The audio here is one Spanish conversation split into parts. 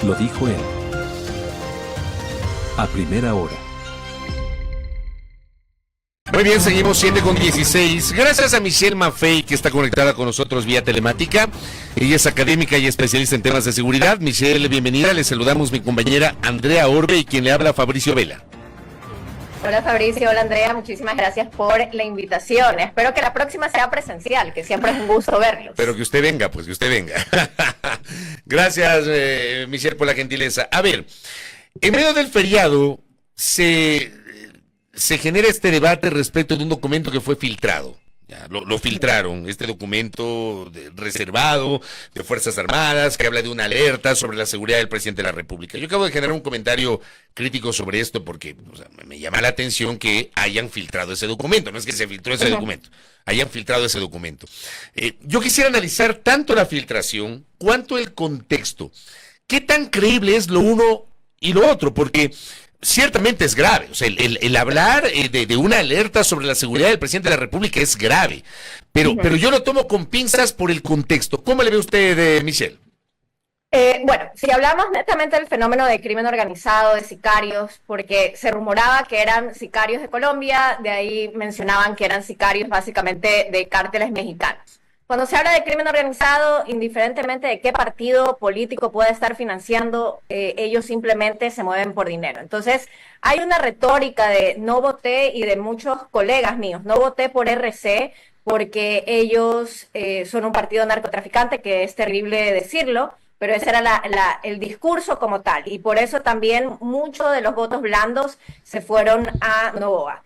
Lo dijo él. A primera hora. Muy bien, seguimos 7:16. Gracias a Michelle Maffei, que está conectada con nosotros vía telemática. Ella es académica y especialista en temas de seguridad. Michelle, bienvenida. Le saludamos mi compañera Andrea Orbe y quien le habla Fabricio Vela. Hola Fabricio, hola Andrea, muchísimas gracias por la invitación. Espero que la próxima sea presencial, que siempre es un gusto verlos. Pero que usted venga, pues que usted venga. Gracias, Michelle, por la gentileza. A ver, en medio del feriado se genera este debate respecto de un documento que fue filtrado. Ya, lo filtraron, este documento reservado de Fuerzas Armadas que habla de una alerta sobre la seguridad del presidente de la República. Yo acabo de generar un comentario crítico sobre esto porque me llama la atención que hayan filtrado ese documento. No es que se filtró ese documento, hayan filtrado ese documento. Yo quisiera analizar tanto la filtración cuanto el contexto. ¿Qué tan creíble es lo uno y lo otro? Porque ciertamente es grave, o sea, el hablar de una alerta sobre la seguridad del presidente de la República es grave, pero yo lo tomo con pinzas por el contexto. ¿Cómo le ve usted, Michelle? Bueno, si hablamos netamente del fenómeno de crimen organizado, de sicarios, porque se rumoraba que eran sicarios de Colombia, de ahí mencionaban que eran sicarios básicamente de cárteles mexicanos. Cuando se habla de crimen organizado, indiferentemente de qué partido político pueda estar financiando, ellos simplemente se mueven por dinero. Entonces, hay una retórica de no voté, y de muchos colegas míos, no voté por RC porque ellos son un partido narcotraficante, que es terrible decirlo, pero ese era el discurso como tal. Y por eso también muchos de los votos blandos se fueron a Novoa.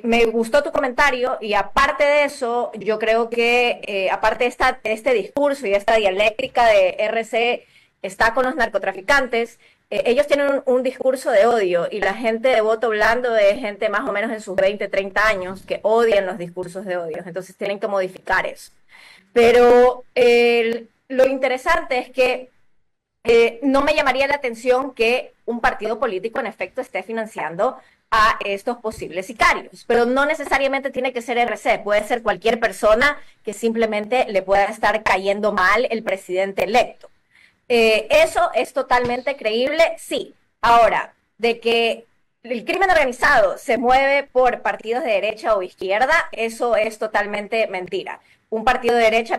Me gustó tu comentario y aparte de eso, yo creo que aparte de este discurso y esta dialéctica de RC está con los narcotraficantes, ellos tienen un discurso de odio y la gente de voto blando es gente más o menos en sus 20, 30 años que odian los discursos de odio, entonces tienen que modificar eso. Pero lo interesante es que no me llamaría la atención que un partido político en efecto esté financiando a estos posibles sicarios, pero no necesariamente tiene que ser RC, puede ser cualquier persona que simplemente le pueda estar cayendo mal el presidente electo. Eso es totalmente creíble, sí. Ahora, de que el crimen organizado se mueve por partidos de derecha o izquierda, eso es totalmente mentira. Un partido de derecha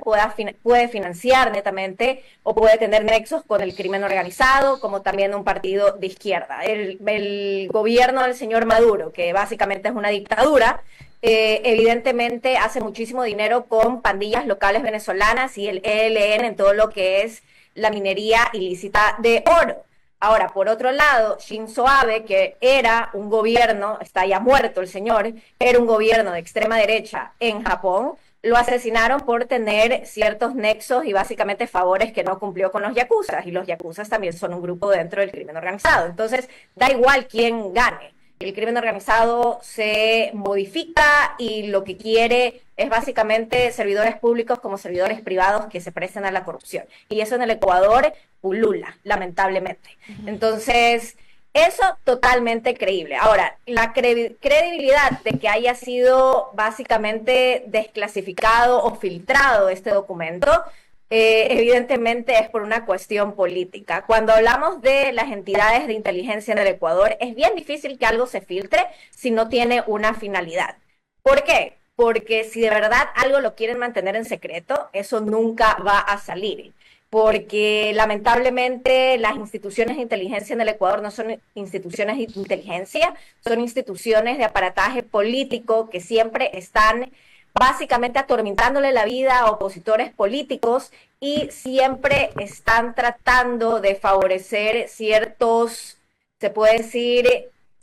puede financiar netamente o puede tener nexos con el crimen organizado, como también un partido de izquierda. El gobierno del señor Maduro, que básicamente es una dictadura, evidentemente hace muchísimo dinero con pandillas locales venezolanas y el ELN en todo lo que es la minería ilícita de oro. Ahora, por otro lado, Shinzo Abe, que era un gobierno, está ya muerto el señor, era un gobierno de extrema derecha en Japón, lo asesinaron por tener ciertos nexos y básicamente favores que no cumplió con los yakuzas, y los yakuzas también son un grupo dentro del crimen organizado. Entonces, da igual quién gane. El crimen organizado se modifica y lo que quiere es básicamente servidores públicos como servidores privados que se presten a la corrupción. Y eso en el Ecuador pulula, lamentablemente. Entonces, eso totalmente creíble. Ahora, la credibilidad de que haya sido básicamente desclasificado o filtrado este documento, evidentemente es por una cuestión política. Cuando hablamos de las entidades de inteligencia en el Ecuador, es bien difícil que algo se filtre si no tiene una finalidad. ¿Por qué? Porque si de verdad algo lo quieren mantener en secreto, eso nunca va a salir. Porque lamentablemente las instituciones de inteligencia en el Ecuador no son instituciones de inteligencia, son instituciones de aparataje político que siempre están básicamente atormentándole la vida a opositores políticos y siempre están tratando de favorecer ciertos, se puede decir,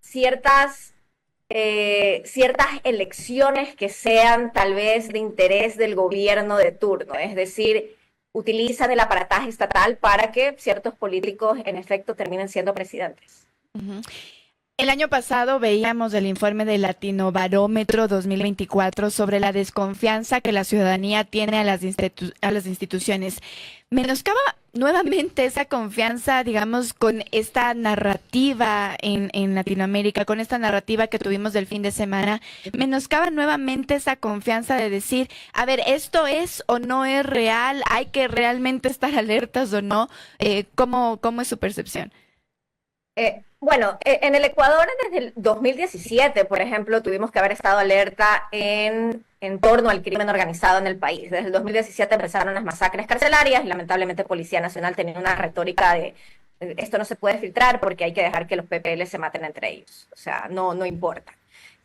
ciertas elecciones que sean tal vez de interés del gobierno de turno, es decir, utilizan el aparataje estatal para que ciertos políticos en efecto terminen siendo presidentes. Uh-huh. El año pasado veíamos el informe del Latinobarómetro 2024 sobre la desconfianza que la ciudadanía tiene a las instituciones. Menoscaba nuevamente esa confianza, digamos, con esta narrativa en Latinoamérica, con esta narrativa que tuvimos del fin de semana, menoscaba nuevamente esa confianza de decir, a ver, ¿esto es o no es real? ¿Hay que realmente estar alertas o no? ¿Cómo es su percepción? En el Ecuador desde el 2017, por ejemplo, tuvimos que haber estado alerta en torno al crimen organizado en el país. Desde el 2017 empezaron las masacres carcelarias y lamentablemente Policía Nacional tenía una retórica de esto no se puede filtrar porque hay que dejar que los PPL se maten entre ellos. O sea, no importa.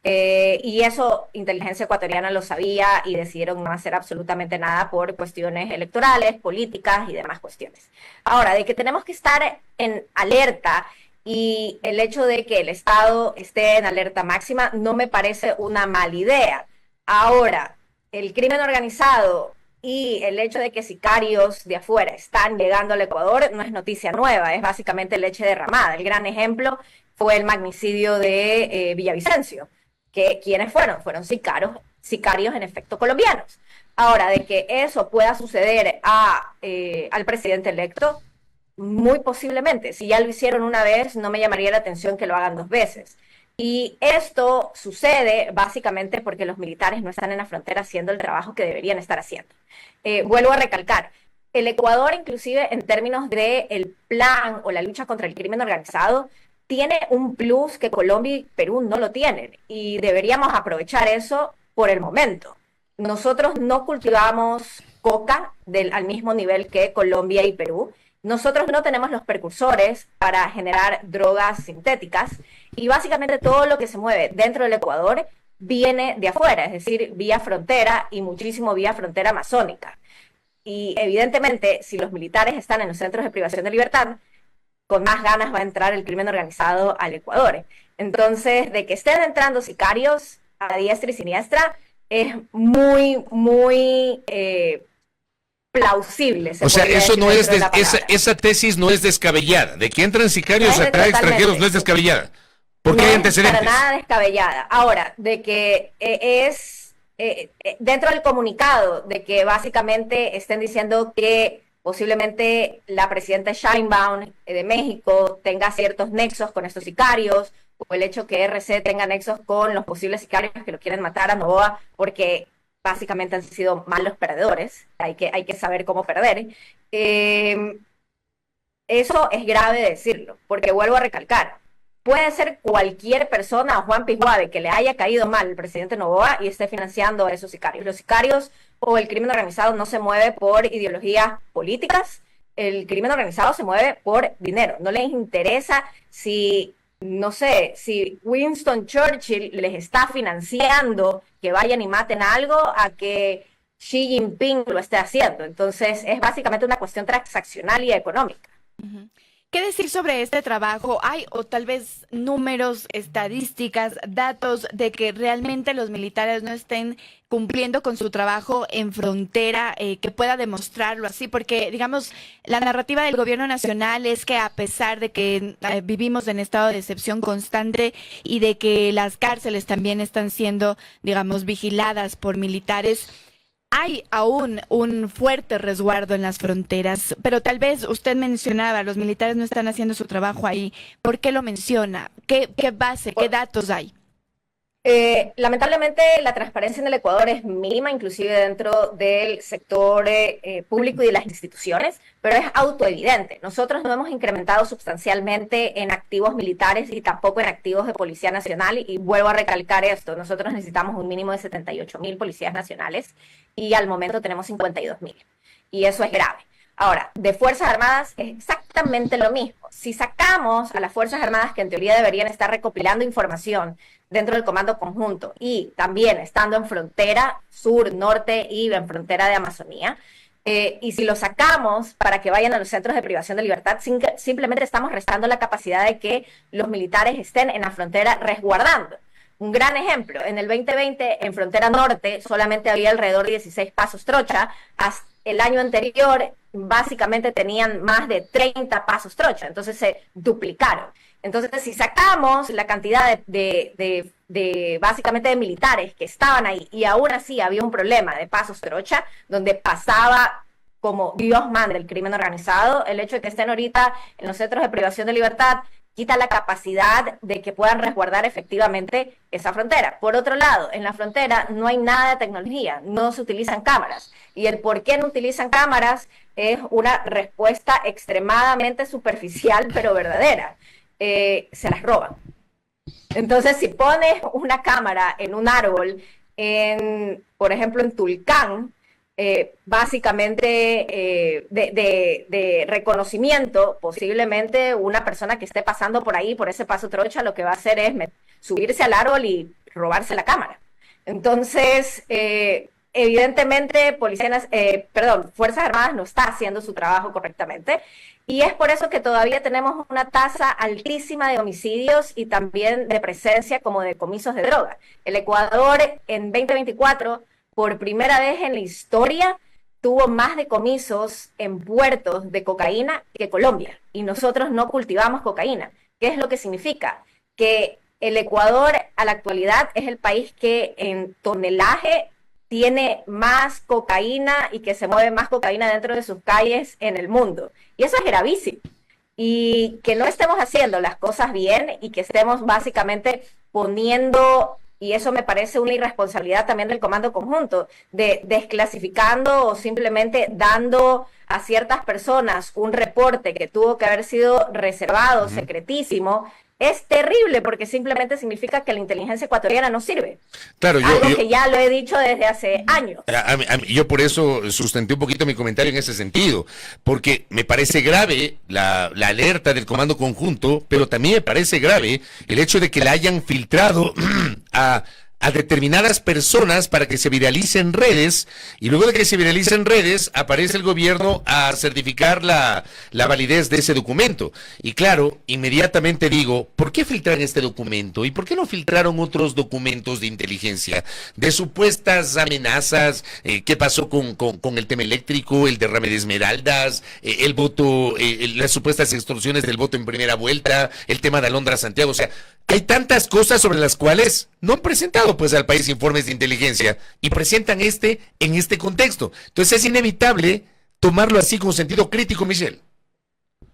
Y eso inteligencia ecuatoriana lo sabía y decidieron no hacer absolutamente nada por cuestiones electorales, políticas y demás cuestiones. Ahora, de que tenemos que estar en alerta y el hecho de que el Estado esté en alerta máxima no me parece una mala idea. Ahora, el crimen organizado y el hecho de que sicarios de afuera están llegando al Ecuador no es noticia nueva, es básicamente leche derramada. El gran ejemplo fue el magnicidio de Villavicencio, que ¿quiénes fueron? Fueron sicarios en efecto colombianos. Ahora, de que eso pueda suceder al presidente electo, muy posiblemente. Si ya lo hicieron una vez, no me llamaría la atención que lo hagan 2 veces. Y esto sucede básicamente porque los militares no están en la frontera haciendo el trabajo que deberían estar haciendo. Vuelvo a recalcar, el Ecuador, inclusive en términos del plan o la lucha contra el crimen organizado, tiene un plus que Colombia y Perú no lo tienen. Y deberíamos aprovechar eso por el momento. Nosotros no cultivamos coca al mismo nivel que Colombia y Perú. Nosotros no tenemos los precursores para generar drogas sintéticas y básicamente todo lo que se mueve dentro del Ecuador viene de afuera, es decir, vía frontera y muchísimo vía frontera amazónica. Y evidentemente, si los militares están en los centros de privación de libertad, con más ganas va a entrar el crimen organizado al Ecuador. Entonces, de que estén entrando sicarios a diestra y siniestra es muy plausible. O sea, eso no es esa tesis no es descabellada. De que entran sicarios acá extranjeros no es descabellada. Porque hay antecedentes. Para nada descabellada. Ahora, de que dentro del comunicado, de que básicamente estén diciendo que posiblemente la presidenta Sheinbaum de México tenga ciertos nexos con estos sicarios, o el hecho que RC tenga nexos con los posibles sicarios que lo quieren matar a Noboa, porque básicamente han sido malos perdedores, hay que saber cómo perder. Eso es grave decirlo, porque vuelvo a recalcar, puede ser cualquier persona, Juan Pisguave, que le haya caído mal el presidente Noboa y esté financiando a esos sicarios. Los sicarios o el crimen organizado no se mueve por ideologías políticas, el crimen organizado se mueve por dinero. No les interesa si Winston Churchill les está financiando que vayan y maten algo a que Xi Jinping lo esté haciendo. Entonces es básicamente una cuestión transaccional y económica. Uh-huh. ¿Qué decir sobre este trabajo? ¿Hay o tal vez números, estadísticas, datos de que realmente los militares no estén cumpliendo con su trabajo en frontera, que pueda demostrarlo así? Porque, digamos, la narrativa del gobierno nacional es que a pesar de que vivimos en estado de excepción constante y de que las cárceles también están siendo, digamos, vigiladas por militares, hay aún un fuerte resguardo en las fronteras, pero tal vez usted mencionaba, los militares no están haciendo su trabajo ahí. ¿Por qué lo menciona? ¿Qué base, qué datos hay? Lamentablemente la transparencia en el Ecuador es mínima, inclusive dentro del sector público y de las instituciones, pero es autoevidente. Nosotros no hemos incrementado sustancialmente en activos militares y tampoco en activos de Policía Nacional, y vuelvo a recalcar esto, nosotros necesitamos un mínimo de 78.000 policías nacionales y al momento tenemos 52.000, y eso es grave. Ahora, de Fuerzas Armadas es exactamente lo mismo. Si sacamos a las Fuerzas Armadas, que en teoría deberían estar recopilando información dentro del Comando Conjunto y también estando en frontera sur, norte y en frontera de Amazonía, y si lo sacamos para que vayan a los centros de privación de libertad, simplemente estamos restando la capacidad de que los militares estén en la frontera resguardando. Un gran ejemplo, en el 2020 en frontera norte solamente había alrededor de 16 pasos trocha. Hasta el año anterior básicamente tenían más de 30 pasos trocha, entonces se duplicaron. Entonces, si sacamos la cantidad de básicamente de militares que estaban ahí y aún así había un problema de pasos trocha, donde pasaba como Dios manda el crimen organizado. El hecho de que estén ahorita en los centros de privación de libertad quita la capacidad de que puedan resguardar efectivamente esa frontera. Por otro lado, en la frontera no hay nada de tecnología, no se utilizan cámaras. Y el por qué no utilizan cámaras es una respuesta extremadamente superficial, pero verdadera. Se las roban. Entonces, si pones una cámara en un árbol, por ejemplo, en Tulcán, básicamente de reconocimiento, posiblemente una persona que esté pasando por ahí, por ese paso trocha, lo que va a hacer es subirse al árbol y robarse la cámara. Entonces, evidentemente, Fuerzas Armadas no está haciendo su trabajo correctamente, y es por eso que todavía tenemos una tasa altísima de homicidios y también de presencia como decomisos de droga. El Ecuador en 2024, por primera vez en la historia, tuvo más decomisos en puertos de cocaína que Colombia, y nosotros no cultivamos cocaína. ¿Qué es lo que significa? Que el Ecuador a la actualidad es el país que en tonelaje tiene más cocaína y que se mueve más cocaína dentro de sus calles en el mundo. Y eso es gravísimo. Y que no estemos haciendo las cosas bien y que estemos básicamente poniendo, y eso me parece una irresponsabilidad también del Comando Conjunto, de desclasificando o simplemente dando a ciertas personas un reporte que tuvo que haber sido reservado, secretísimo. Es terrible porque simplemente significa que la inteligencia ecuatoriana no sirve. Claro, Algo que ya lo he dicho desde hace años. Yo por eso sustenté un poquito mi comentario en ese sentido, porque me parece grave la alerta del Comando Conjunto, pero también me parece grave el hecho de que la hayan filtrado a determinadas personas para que se viralicen redes, y luego de que se viralicen redes aparece el gobierno a certificar la validez de ese documento. Y claro, inmediatamente digo, ¿por qué filtran este documento? ¿Y por qué no filtraron otros documentos de inteligencia? De supuestas amenazas, ¿qué pasó con el tema eléctrico, el derrame de esmeraldas, el voto, las supuestas extorsiones del voto en primera vuelta, el tema de Alondra Santiago? O sea, hay tantas cosas sobre las cuales no han presentado pues al país informes de inteligencia y presentan en este contexto. Entonces es inevitable tomarlo así con sentido crítico, Michelle.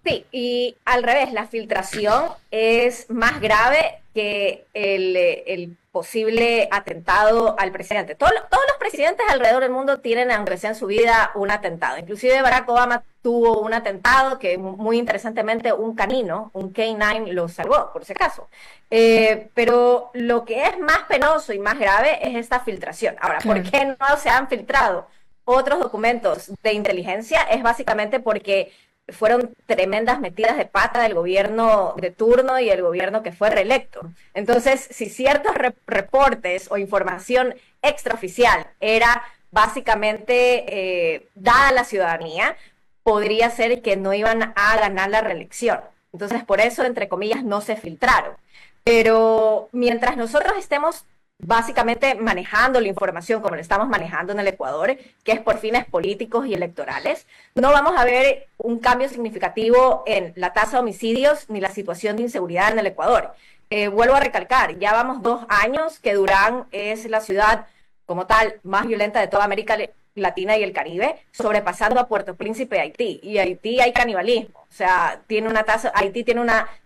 Sí, y al revés, la filtración es más grave que el posible atentado al presidente. Todos los presidentes alrededor del mundo tienen, aunque sea en su vida, un atentado. Inclusive Barack Obama tuvo un atentado que, muy interesantemente, un canino, un K9, lo salvó, por si acaso. Pero lo que es más penoso y más grave es esta filtración. Ahora, ¿por qué no se han filtrado otros documentos de inteligencia? Es básicamente porque fueron tremendas metidas de pata del gobierno de turno y el gobierno que fue reelecto. Entonces, si ciertos reportes o información extraoficial era básicamente dada a la ciudadanía, podría ser que no iban a ganar la reelección. Entonces, por eso, entre comillas, no se filtraron. Pero mientras nosotros estemos básicamente manejando la información como la estamos manejando en el Ecuador, que es por fines políticos y electorales, no vamos a ver un cambio significativo en la tasa de homicidios ni la situación de inseguridad en el Ecuador. Vuelvo a recalcar, ya vamos 2 años que Durán es la ciudad como tal más violenta de toda América Latina y el Caribe, sobrepasando a Puerto Príncipe de Haití. Y Haití hay canibalismo, o sea,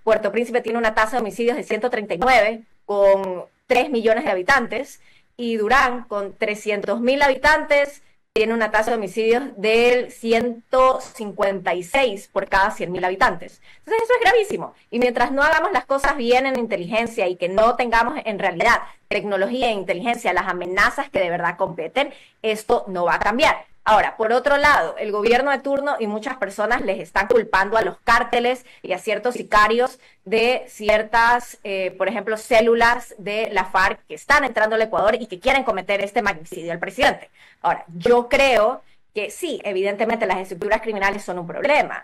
Puerto Príncipe tiene una tasa de homicidios de 139 con 3 millones de habitantes, y Durán, con 300.000 habitantes, tiene una tasa de homicidios del 156 por cada 100.000 habitantes. Entonces eso es gravísimo. Y mientras no hagamos las cosas bien en inteligencia y que no tengamos en realidad tecnología e inteligencia, las amenazas que de verdad competen, esto no va a cambiar. Ahora, por otro lado, el gobierno de turno y muchas personas les están culpando a los cárteles y a ciertos sicarios de ciertas, por ejemplo, células de la FARC que están entrando al Ecuador y que quieren cometer este magnicidio al presidente. Ahora, yo creo que sí, evidentemente las estructuras criminales son un problema,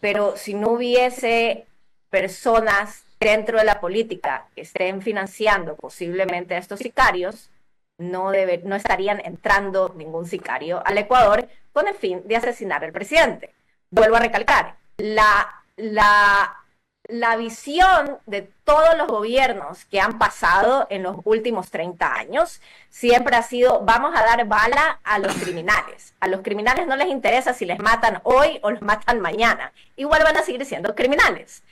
pero si no hubiese personas dentro de la política que estén financiando posiblemente a estos sicarios, no estarían entrando ningún sicario al Ecuador con el fin de asesinar al presidente. Vuelvo a recalcar, la la visión de todos los gobiernos que han pasado en los últimos 30 años siempre ha sido: vamos a dar bala a los criminales. A los criminales no les interesa si les matan hoy o los matan mañana. Igual van a seguir siendo criminales.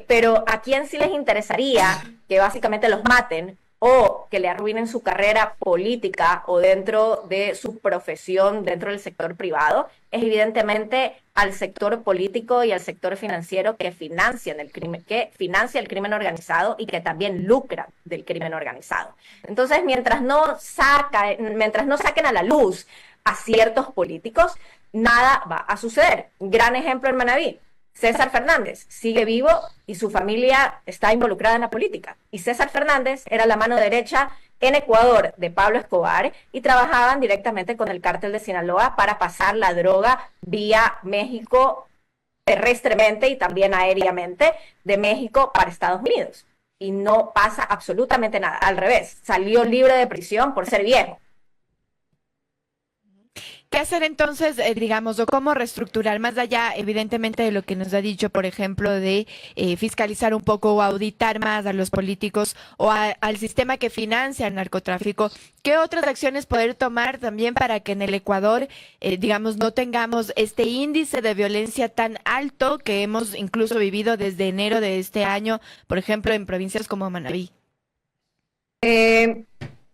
Pero a quién sí les interesaría que básicamente los maten o que le arruinen su carrera política o dentro de su profesión dentro del sector privado, es evidentemente al sector político y al sector financiero que financian el crimen, que financia el crimen organizado y que también lucra del crimen organizado. Entonces, mientras no saquen a la luz a ciertos políticos, nada va a suceder. Gran ejemplo en Manabí. César Fernández sigue vivo y su familia está involucrada en la política. Y César Fernández era la mano derecha en Ecuador de Pablo Escobar y trabajaban directamente con el cártel de Sinaloa para pasar la droga vía México terrestremente y también aéreamente de México para Estados Unidos. Y no pasa absolutamente nada. Al revés, salió libre de prisión por ser viejo. ¿Qué hacer entonces, digamos, o cómo reestructurar, más allá, evidentemente, de lo que nos ha dicho, por ejemplo, de fiscalizar un poco o auditar más a los políticos o al sistema que financia el narcotráfico? ¿Qué otras acciones poder tomar también para que en el Ecuador, digamos, no tengamos este índice de violencia tan alto que hemos incluso vivido desde enero de este año, por ejemplo, en provincias como Manabí?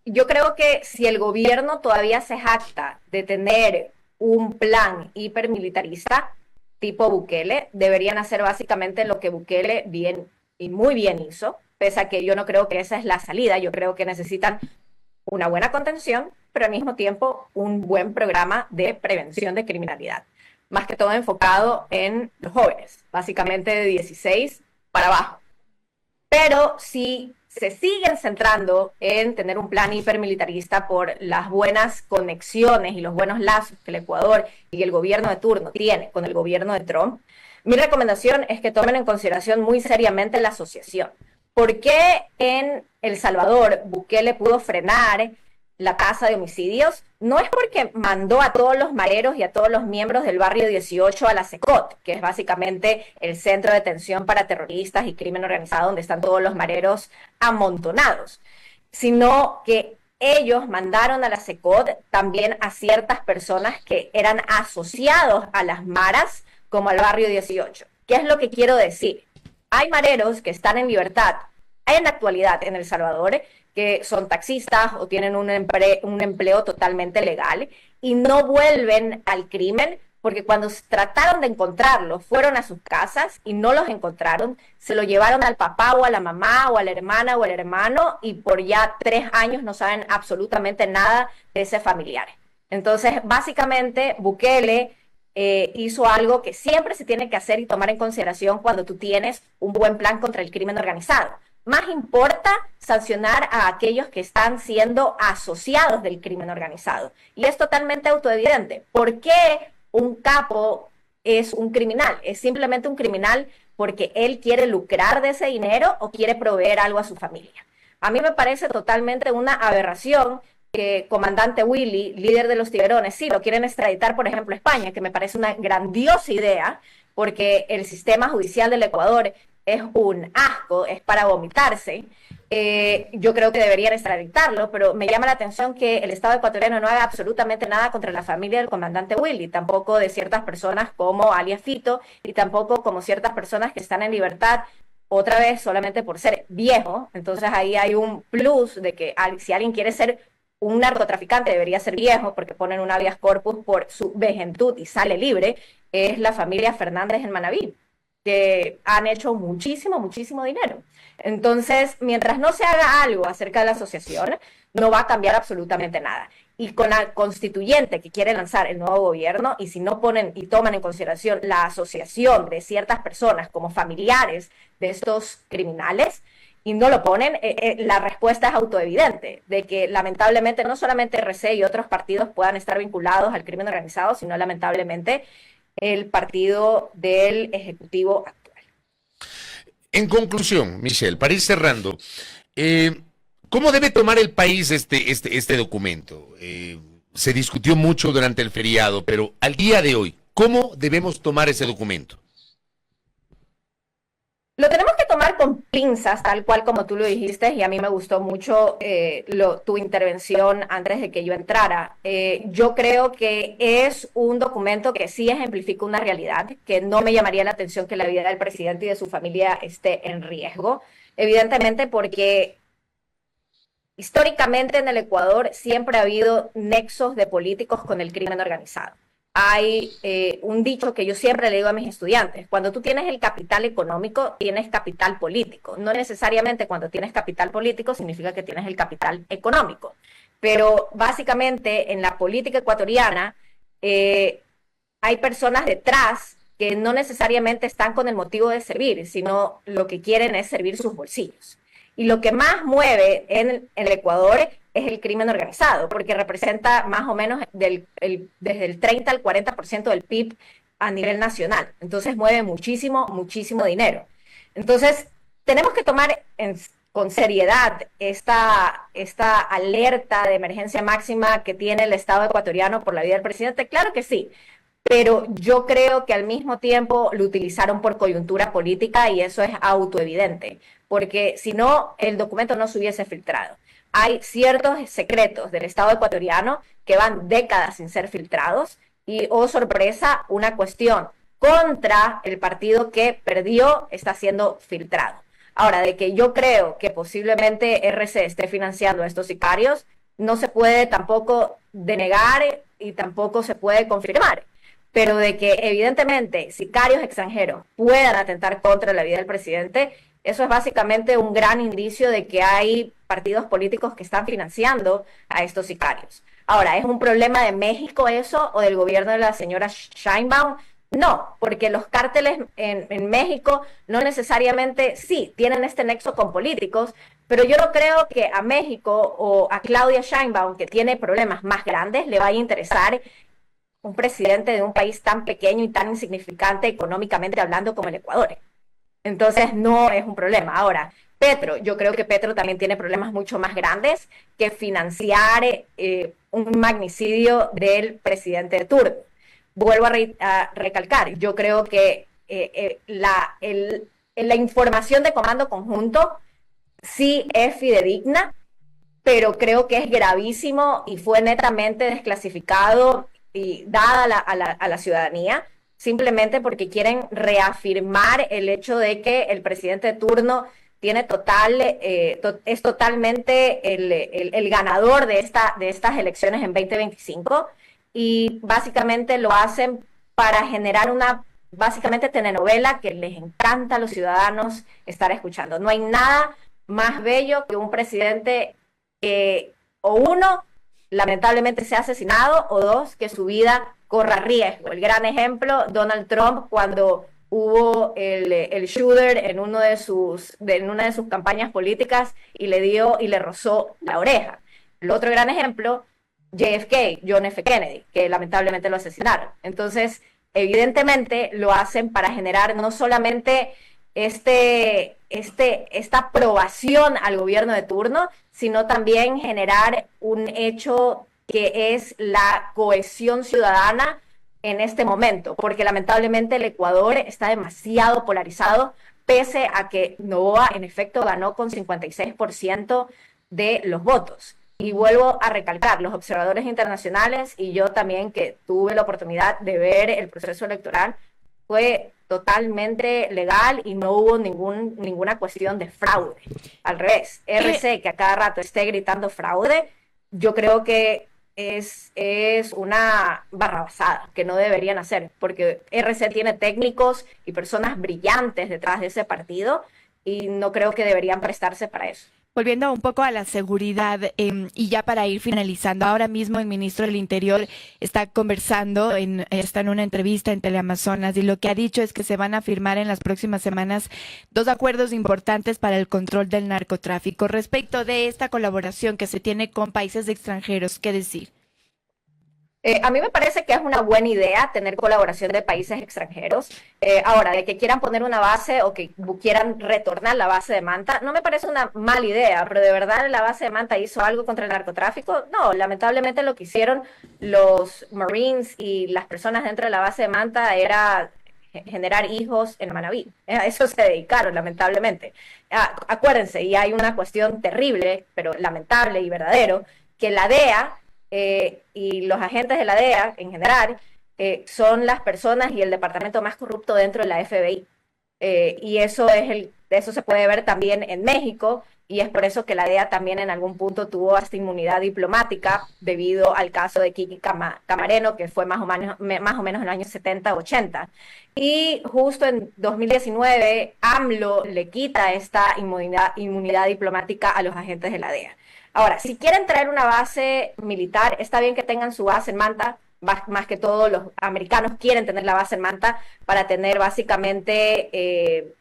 Yo creo que si el gobierno todavía se jacta de tener un plan hipermilitarista tipo Bukele, deberían hacer básicamente lo que Bukele bien y muy bien hizo, pese a que yo no creo que esa es la salida. Yo creo que necesitan una buena contención, pero al mismo tiempo un buen programa de prevención de criminalidad, más que todo enfocado en los jóvenes, básicamente de 16 para abajo. Pero si se siguen centrando en tener un plan hipermilitarista por las buenas conexiones y los buenos lazos que el Ecuador y el gobierno de turno tiene con el gobierno de Trump, mi recomendación es que tomen en consideración muy seriamente la asociación. ¿Por qué en El Salvador Bukele pudo frenar la tasa de homicidios? No es porque mandó a todos los mareros y a todos los miembros del barrio 18 a la SECOT, que es básicamente el centro de detención para terroristas y crimen organizado, donde están todos los mareros amontonados, sino que ellos mandaron a la SECOT también a ciertas personas que eran asociados a las maras, como al barrio 18. ¿Qué es lo que quiero decir? Hay mareros que están en libertad en la actualidad en El Salvador, que son taxistas o tienen un empleo totalmente legal y no vuelven al crimen porque cuando trataron de encontrarlos, fueron a sus casas y no los encontraron, se lo llevaron al papá o a la mamá o a la hermana o al hermano y por ya 3 años no saben absolutamente nada de ese familiar. Entonces, básicamente, Bukele hizo algo que siempre se tiene que hacer y tomar en consideración cuando tú tienes un buen plan contra el crimen organizado. Más importa sancionar a aquellos que están siendo asociados del crimen organizado. Y es totalmente autoevidente. ¿Por qué un capo es un criminal? Es simplemente un criminal porque él quiere lucrar de ese dinero o quiere proveer algo a su familia. A mí me parece totalmente una aberración que comandante Willy, líder de los Tiburones, sí, lo quieren extraditar, por ejemplo, a España, que me parece una grandiosa idea, porque el sistema judicial del Ecuador es un asco, es para vomitarse. Yo creo que deberían extraditarlo, pero me llama la atención que el Estado ecuatoriano no haga absolutamente nada contra la familia del comandante Willy, tampoco de ciertas personas como alias Fito, y tampoco como ciertas personas que están en libertad, otra vez solamente por ser viejo. Entonces ahí hay un plus de que si alguien quiere ser un narcotraficante debería ser viejo, porque ponen un habeas corpus por su vejentud y sale libre. Es la familia Fernández en Manabí, que han hecho muchísimo dinero. Entonces, mientras no se haga algo acerca de la asociación, no va a cambiar absolutamente nada. Y con la constituyente que quiere lanzar el nuevo gobierno, y si no ponen y toman en consideración la asociación de ciertas personas como familiares de estos criminales, y no lo ponen, la respuesta es autoevidente, de que lamentablemente no solamente RC y otros partidos puedan estar vinculados al crimen organizado, sino lamentablemente el partido del Ejecutivo actual. En conclusión, Michelle, para ir cerrando, ¿cómo debe tomar el país este documento? Se discutió mucho durante el feriado, pero al día de hoy, ¿cómo debemos tomar ese documento? Lo tenemos que tomar con pinzas, tal cual como tú lo dijiste, y a mí me gustó mucho tu intervención antes de que yo entrara. Yo creo que es un documento que sí ejemplifica una realidad, que no me llamaría la atención que la vida del presidente y de su familia esté en riesgo, evidentemente porque históricamente en el Ecuador siempre ha habido nexos de políticos con el crimen organizado. Hay un dicho que yo siempre le digo a mis estudiantes: cuando tú tienes el capital económico, tienes capital político. No necesariamente cuando tienes capital político significa que tienes el capital económico. Pero básicamente en la política ecuatoriana hay personas detrás que no necesariamente están con el motivo de servir, sino lo que quieren es servir sus bolsillos. Y lo que más mueve en el Ecuador es el crimen organizado, porque representa más o menos desde el 30 al 40% del PIB a nivel nacional. Entonces mueve muchísimo, muchísimo dinero. Entonces tenemos que tomar con seriedad esta alerta de emergencia máxima que tiene el Estado ecuatoriano por la vida del presidente. Claro que sí, pero yo creo que al mismo tiempo lo utilizaron por coyuntura política y eso es autoevidente, porque si no, el documento no se hubiese filtrado. Hay ciertos secretos del Estado ecuatoriano que van décadas sin ser filtrados y, oh sorpresa, una cuestión contra el partido que perdió está siendo filtrado. Ahora, de que yo creo que posiblemente RC esté financiando a estos sicarios, no se puede tampoco denegar y tampoco se puede confirmar. Pero de que evidentemente sicarios extranjeros puedan atentar contra la vida del presidente, eso es básicamente un gran indicio de que hay partidos políticos que están financiando a estos sicarios. Ahora, ¿es un problema de México eso o del gobierno de la señora Sheinbaum? No, porque los cárteles en México no necesariamente, sí, tienen este nexo con políticos, pero yo no creo que a México o a Claudia Sheinbaum, que tiene problemas más grandes, le vaya a interesar un presidente de un país tan pequeño y tan insignificante económicamente hablando como el Ecuador. Entonces no es un problema. Ahora, Petro, yo creo que Petro también tiene problemas mucho más grandes que financiar un magnicidio del presidente de turno. Vuelvo a recalcar, yo creo que la información de comando conjunto sí es fidedigna, pero creo que es gravísimo y fue netamente desclasificado y dada a la ciudadanía, simplemente porque quieren reafirmar el hecho de que el presidente de turno tiene es totalmente el ganador de estas elecciones en 2025 y básicamente lo hacen para generar una básicamente telenovela que les encanta a los ciudadanos estar escuchando. No hay nada más bello que un presidente que o uno lamentablemente sea asesinado o dos, que su vida corra riesgo. El gran ejemplo, Donald Trump, cuando hubo el shooter en una de sus campañas políticas y le rozó la oreja. El otro gran ejemplo, JFK, John F. Kennedy, que lamentablemente lo asesinaron. Entonces, evidentemente lo hacen para generar no solamente esta aprobación al gobierno de turno, sino también generar un hecho que es la cohesión ciudadana en este momento, porque lamentablemente el Ecuador está demasiado polarizado, pese a que Noboa en efecto ganó con 56% de los votos. Y vuelvo a recalcar, los observadores internacionales y yo también, que tuve la oportunidad de ver el proceso electoral, fue totalmente legal y no hubo ninguna cuestión de fraude. Al revés, RC, que a cada rato esté gritando fraude, yo creo que es una barrabasada que no deberían hacer, porque RC tiene técnicos y personas brillantes detrás de ese partido y no creo que deberían prestarse para eso. Volviendo un poco a la seguridad y ya para ir finalizando, ahora mismo el ministro del Interior está conversando, está en una entrevista en Teleamazonas y lo que ha dicho es que se van a firmar en las próximas semanas 2 acuerdos importantes para el control del narcotráfico. Respecto de esta colaboración que se tiene con países extranjeros, ¿qué decir? A mí me parece que es una buena idea tener colaboración de países extranjeros. Ahora, de que quieran poner una base o que quieran retornar la base de Manta, no me parece una mala idea, pero de verdad la base de Manta hizo algo contra el narcotráfico. No, lamentablemente lo que hicieron los Marines y las personas dentro de la base de Manta era generar hijos en Manabí. A eso se dedicaron, lamentablemente. Acuérdense, y hay una cuestión terrible, pero lamentable y verdadero, que la DEA y los agentes de la DEA en general son las personas y el departamento más corrupto dentro de la FBI. Y eso eso se puede ver también en México, y es por eso que la DEA también en algún punto tuvo hasta inmunidad diplomática debido al caso de Kiki Camareno, que fue más o menos en los años 70, 80. Y justo en 2019, AMLO le quita esta inmunidad diplomática a los agentes de la DEA. Ahora, si quieren traer una base militar, está bien que tengan su base en Manta. Más que todo los americanos quieren tener la base en Manta para tener básicamente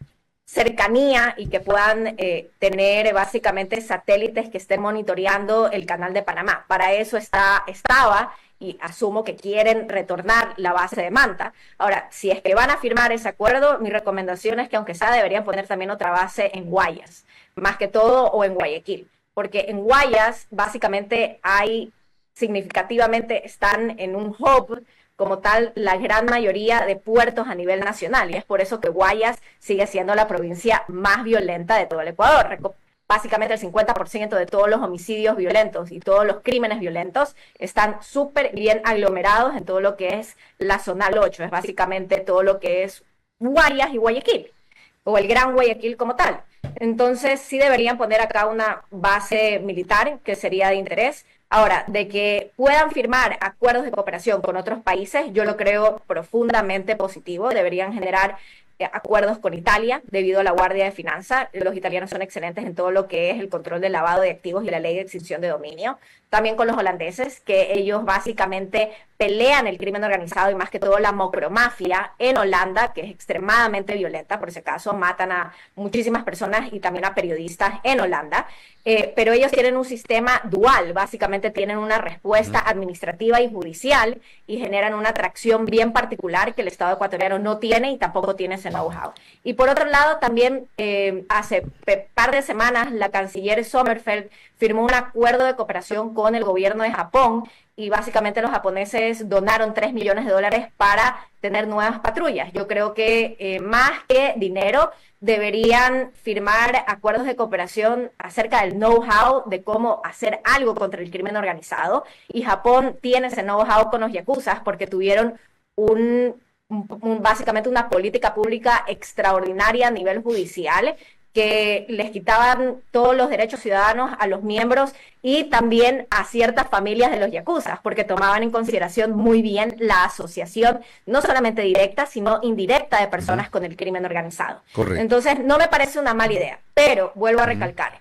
cercanía y que puedan tener básicamente satélites que estén monitoreando el canal de Panamá. Para eso estaba, y asumo que quieren retornar la base de Manta. Ahora, si es que van a firmar ese acuerdo, mi recomendación es que aunque sea deberían poner también otra base en Guayas, más que todo, o en Guayaquil, porque en Guayas básicamente significativamente están en un hub como tal la gran mayoría de puertos a nivel nacional, y es por eso que Guayas sigue siendo la provincia más violenta de todo el Ecuador. Básicamente el 50% de todos los homicidios violentos y todos los crímenes violentos están súper bien aglomerados en todo lo que es la Zonal 8, es básicamente todo lo que es Guayas y Guayaquil, o el Gran Guayaquil como tal. Entonces sí deberían poner acá una base militar que sería de interés. Ahora, de que puedan firmar acuerdos de cooperación con otros países, yo lo creo profundamente positivo. Deberían generar acuerdos con Italia debido a la Guardia de Finanzas. Los italianos son excelentes en todo lo que es el control del lavado de activos y la ley de extinción de dominio. También con los holandeses, que ellos básicamente pelean el crimen organizado y más que todo la macromafia en Holanda, que es extremadamente violenta. Por si acaso matan a muchísimas personas y también a periodistas en Holanda. Pero ellos tienen un sistema dual, básicamente tienen una respuesta administrativa y judicial y generan una atracción bien particular que el Estado ecuatoriano no tiene y tampoco tiene ese know-how. Y por otro lado, también hace par de semanas la canciller Sommerfeld firmó un acuerdo de cooperación con el gobierno de Japón, y básicamente los japoneses donaron $3 millones para tener nuevas patrullas. Yo creo que más que dinero deberían firmar acuerdos de cooperación acerca del know-how de cómo hacer algo contra el crimen organizado, y Japón tiene ese know-how con los yakuzas porque tuvieron básicamente una política pública extraordinaria a nivel judicial que les quitaban todos los derechos ciudadanos a los miembros y también a ciertas familias de los yakuzas, porque tomaban en consideración muy bien la asociación, no solamente directa, sino indirecta de personas con el crimen organizado. Correcto. Entonces, no me parece una mala idea, pero vuelvo a recalcar,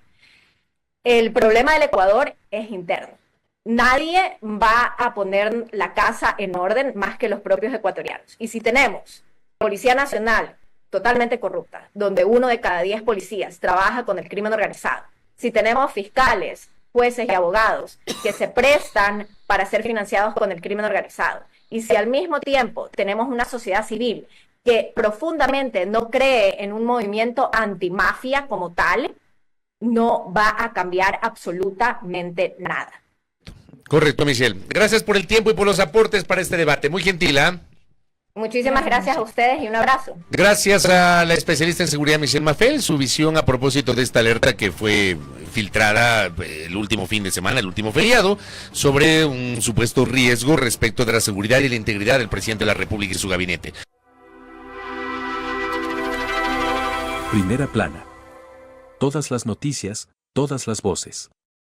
el problema del Ecuador es interno. Nadie va a poner la casa en orden más que los propios ecuatorianos. Y si tenemos Policía Nacional totalmente corrupta, donde 1 de cada 10 policías trabaja con el crimen organizado, si tenemos fiscales, jueces y abogados que se prestan para ser financiados con el crimen organizado, y si al mismo tiempo tenemos una sociedad civil que profundamente no cree en un movimiento antimafia como tal, no va a cambiar absolutamente nada. Correcto, Michelle. Gracias por el tiempo y por los aportes para este debate. Muy gentil, ¿eh? Muchísimas gracias a ustedes y un abrazo. Gracias a la especialista en seguridad Michelle Maffel, su visión a propósito de esta alerta que fue filtrada el último fin de semana, el último feriado, sobre un supuesto riesgo respecto de la seguridad y la integridad del presidente de la República y su gabinete. Primera plana. Todas las noticias, todas las voces.